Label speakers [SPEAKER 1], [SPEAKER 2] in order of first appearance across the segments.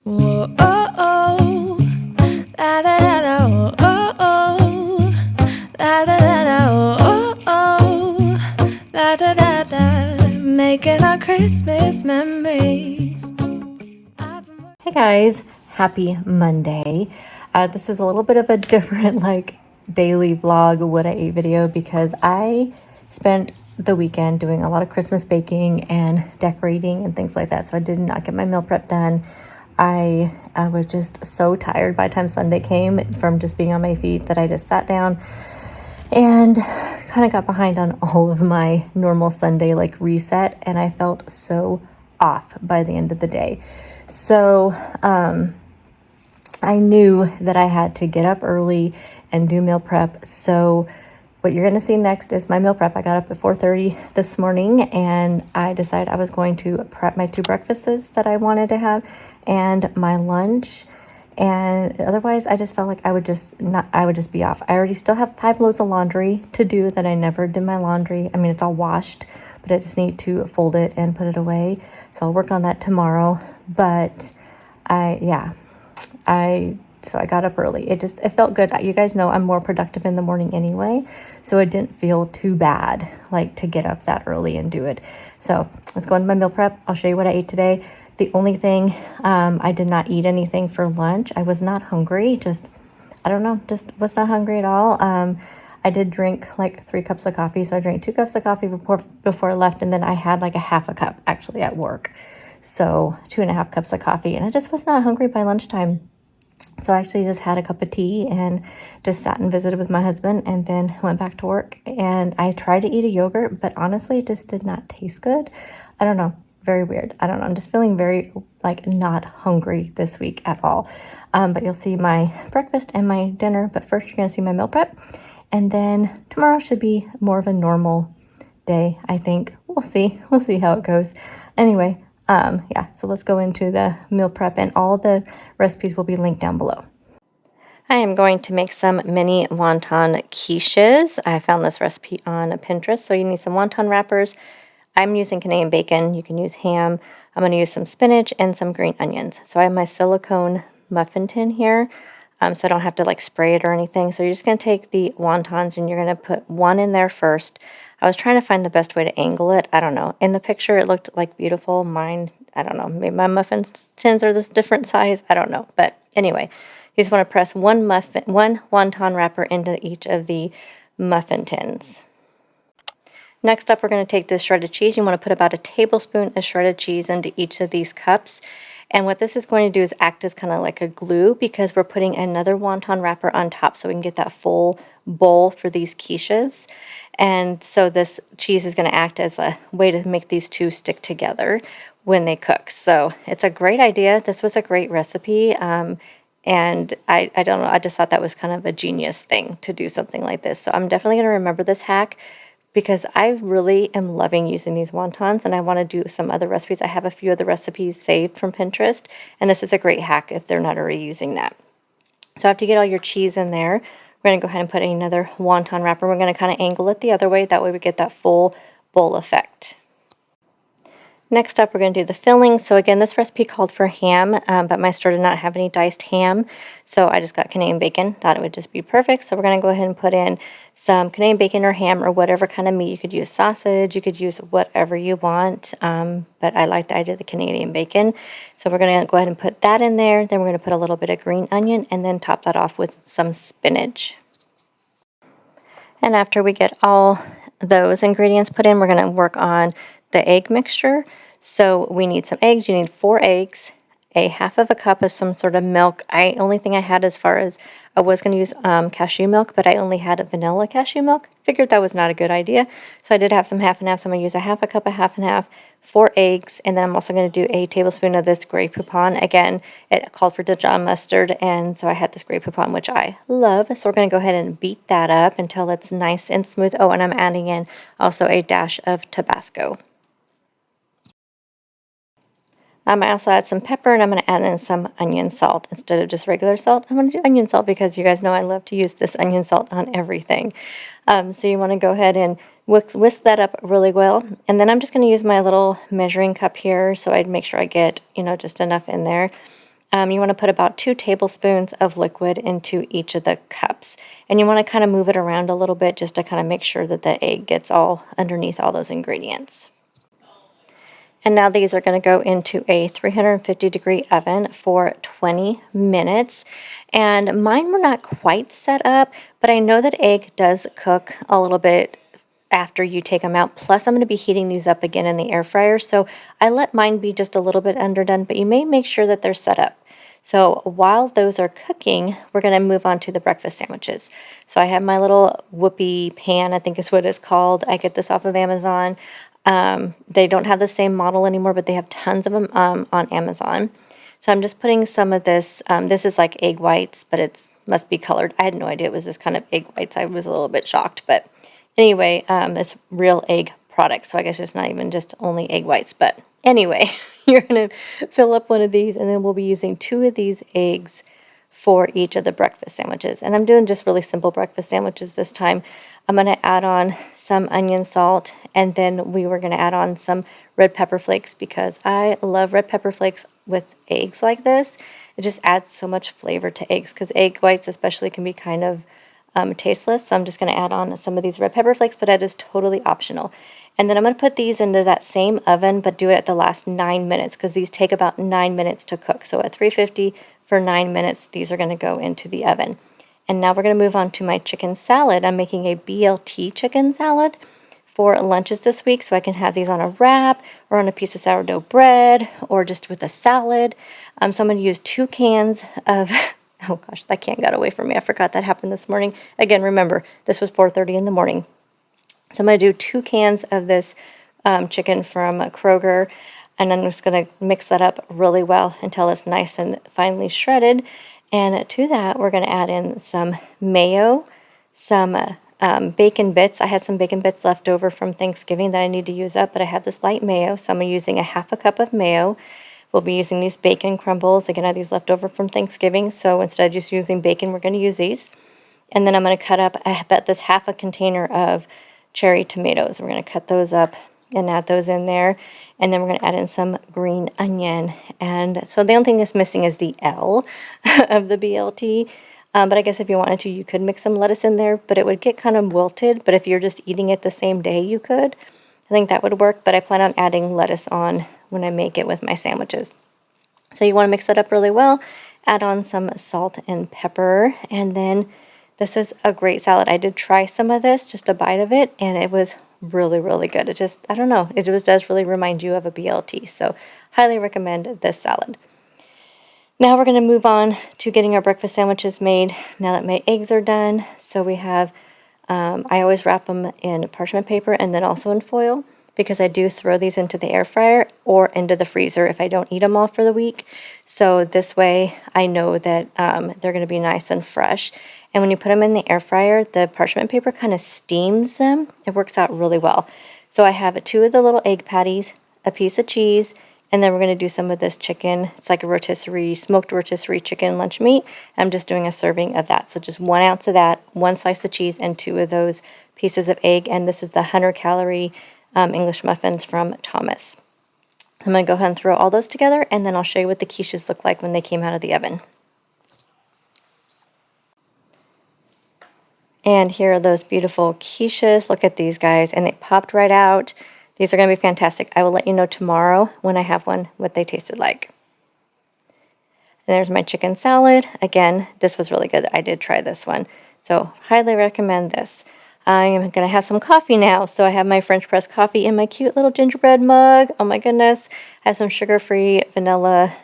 [SPEAKER 1] Whoa, oh, oh, la da da da, oh, oh, la da da da, oh, oh, la da da da, making our Christmas memories.
[SPEAKER 2] Hey guys, happy Monday. This is a little bit of a different daily vlog what I ate video because I spent the weekend doing a lot of Christmas baking and decorating and things like that. So I did not get my meal prep done. I was just so tired by the time Sunday came from just being on my feet that I just sat down and kind of got behind on all of my normal Sunday reset, and I felt so off by the end of the day. So I knew that I had to get up early and do meal prep. So what you're going to see next is my meal prep. I got up at 4:30 this morning and I decided I was going to prep my 2 breakfasts that I wanted to have and my lunch. And otherwise I just felt like I would just be off. I already still have 5 loads of laundry to do that I never did my laundry. I mean, it's all washed, but I just need to fold it and put it away. So I'll work on that tomorrow. But so I got up early. It felt good. You guys know I'm more productive in the morning anyway, so it didn't feel too bad to get up that early and do it. So let's go into my meal prep. I'll show you what I ate today. The only thing, I did not eat anything for lunch. I was not hungry. I don't know, just was not hungry at all. I did drink 3 cups of coffee, so I drank 2 cups of coffee before I left, and then I had a half a cup actually at work. So 2.5 cups of coffee, and I just was not hungry by lunchtime. So I actually just had a cup of tea and just sat and visited with my husband and then went back to work. And I tried to eat a yogurt, but honestly, it just did not taste good. I don't know. Very weird. I don't know. I'm just feeling very not hungry this week at all. But you'll see my breakfast and my dinner. But first you're going to see my meal prep. And then tomorrow should be more of a normal day, I think. We'll see. We'll see how it goes. Anyway, so let's go into the meal prep, and all the recipes will be linked down below. I am going to make some mini wonton quiches. I found this recipe on Pinterest. So you need some wonton wrappers. I'm using Canadian bacon. You can use ham. I'm going to use some spinach and some green onions. So I have my silicone muffin tin here, so I don't have to spray it or anything. So you're just going to take the wontons and you're going to put one in there first. I was trying to find the best way to angle it. I don't know. In the picture, it looked beautiful. Mine, I don't know. Maybe my muffin tins are this different size. I don't know. But anyway, you just want to press one wonton wrapper into each of the muffin tins. Next up, we're going to take this shredded cheese. You want to put about a tablespoon of shredded cheese into each of these cups. And what this is going to do is act as kind of like a glue, because we're putting another wonton wrapper on top so we can get that full bowl for these quiches. And so this cheese is going to act as a way to make these two stick together when they cook. So it's a great idea. This was a great recipe. And I don't know, I just thought that was kind of a genius thing to do something like this. So I'm definitely going to remember this hack, because I really am loving using these wontons, and I want to do some other recipes. I have a few other recipes saved from Pinterest, and this is a great hack if they're not already using that. So after you get all your cheese in there, we're going to go ahead and put another wonton wrapper. We're going to kind of angle it the other way. That way we get that full bowl effect. Next up, we're going to do the filling. So again, this recipe called for ham, but my store did not have any diced ham, so I just got Canadian bacon. Thought it would just be perfect. So we're going to go ahead and put in some Canadian bacon or ham or whatever kind of meat. You could use sausage, you could use whatever you want, but I like the idea of the Canadian bacon. So we're going to go ahead and put that in there. Then we're going to put a little bit of green onion and then top that off with some spinach. And after we get all those ingredients put in, we're going to work on the egg mixture. So we need some eggs. You need 4 eggs, a half of a cup of some sort of milk. Only thing I had, as far as I was going to use cashew milk, but I only had a vanilla cashew milk. Figured that was not a good idea. So I did have some half and half. So I'm going to use a half a cup of half and half, 4 eggs, and then I'm also going to do a tablespoon of this Grey Poupon. Again, it called for Dijon mustard, and so I had this Grey Poupon, which I love. So we're going to go ahead and beat that up until it's nice and smooth. Oh, and I'm adding in also a dash of Tabasco. I also add some pepper, and I'm going to add in some onion salt instead of just regular salt. I'm going to do onion salt because you guys know I love to use this onion salt on everything. So you want to go ahead and whisk that up really well. And then I'm just going to use my little measuring cup here, so I'd make sure I get, just enough in there. You want to put about 2 tablespoons of liquid into each of the cups. And you want to kind of move it around a little bit just to kind of make sure that the egg gets all underneath all those ingredients. And now these are going to go into a 350-degree oven for 20 minutes. And mine were not quite set up, but I know that egg does cook a little bit after you take them out. Plus, I'm going to be heating these up again in the air fryer. So I let mine be just a little bit underdone, but you may make sure that they're set up. So while those are cooking, we're going to move on to the breakfast sandwiches. So I have my little whoopie pan, I think is what it's called. I get this off of Amazon. They don't have the same model anymore, but they have tons of them on Amazon. So I'm just putting some of this. This is like egg whites, but it must be colored. I had no idea it was this kind of egg whites. I was a little bit shocked, but anyway, it's real egg product. So I guess it's not even just only egg whites. But anyway, you're going to fill up one of these, and then we'll be using 2 of these eggs for each of the breakfast sandwiches. And I'm doing just really simple breakfast sandwiches this time. I'm going to add on some onion salt, and then we were going to add on some red pepper flakes because I love red pepper flakes with eggs like this. It just adds so much flavor to eggs because egg whites especially can be kind of tasteless. So I'm just going to add on some of these red pepper flakes, but that is totally optional. And then I'm going to put these into that same oven, but do it at the last 9 minutes because these take about 9 minutes to cook. So at 350 for 9 minutes, these are going to go into the oven. And now we're going to move on to my chicken salad. I'm making a BLT chicken salad for lunches this week, so I can have these on a wrap or on a piece of sourdough bread or just with a salad. So I'm going to use 2 cans of, oh gosh, that can got away from me. I forgot that happened this morning. Again, remember, this was 4:30 in the morning. So I'm going to do 2 cans of this chicken from Kroger, and I'm just going to mix that up really well until it's nice and finely shredded. And to that, we're going to add in some mayo, some bacon bits. I had some bacon bits left over from Thanksgiving that I need to use up, but I have this light mayo, so I'm using a 1/2 cup of mayo. We'll be using these bacon crumbles. Again, I had these left over from Thanksgiving, so instead of just using bacon, we're going to use these. And then I'm going to cut up, I bet this 1/2 container of cherry tomatoes. We're going to cut those up and add those in there. And then we're going to add in some green onion. And so the only thing that's missing is the L of the BLT. But I guess if you wanted to, you could mix some lettuce in there, but it would get kind of wilted. But if you're just eating it the same day, you could. I think that would work, but I plan on adding lettuce on when I make it with my sandwiches. So you want to mix that up really well. Add on some salt and pepper, and then this is a great salad. I did try some of this, just a bite of it, and it was really, really good. It just, I don't know, it just does really remind you of a BLT. So highly recommend this salad. Now we're going to move on to getting our breakfast sandwiches made now that my eggs are done. So we have, I always wrap them in parchment paper and then also in foil because I do throw these into the air fryer or into the freezer if I don't eat them all for the week. So this way I know that they're going to be nice and fresh. And when you put them in the air fryer, the parchment paper kind of steams them. It works out really well. So I have 2 of the little egg patties, a piece of cheese, and then we're going to do some of this chicken. It's like a rotisserie, smoked rotisserie chicken lunch meat. I'm just doing a serving of that. So just 1 ounce of that, 1 slice of cheese, and 2 of those pieces of egg. And this is the 100-calorie English muffins from Thomas. I'm going to go ahead and throw all those together, and then I'll show you what the quiches look like when they came out of the oven. And here are those beautiful quiches. Look at these guys, and they popped right out. These are going to be fantastic. I will let you know tomorrow when I have one what they tasted like. And there's my chicken salad. Again, this was really good. I did try this one. So highly recommend this. I am going to have some coffee now. So I have my French press coffee in my cute little gingerbread mug. Oh my goodness. I have some sugar-free vanilla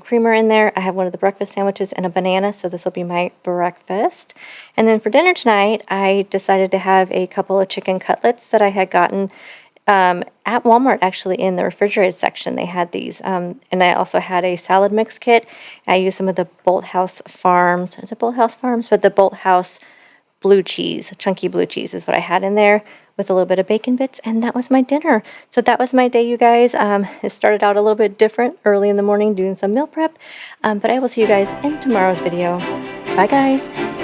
[SPEAKER 2] creamer in there. I have one of the breakfast sandwiches and a banana. So this will be my breakfast. And then for dinner tonight, I decided to have a couple of chicken cutlets that I had gotten at Walmart, actually, in the refrigerated section. They had these. And I also had a salad mix kit. I used some of the Bolthouse Farms. Is it Bolthouse Farms? But the Bolthouse blue cheese, chunky blue cheese is what I had in there with a little bit of bacon bits, and that was my dinner. So that was my day, you guys. It started out a little bit different early in the morning doing some meal prep, but I will see you guys in tomorrow's video. Bye, guys.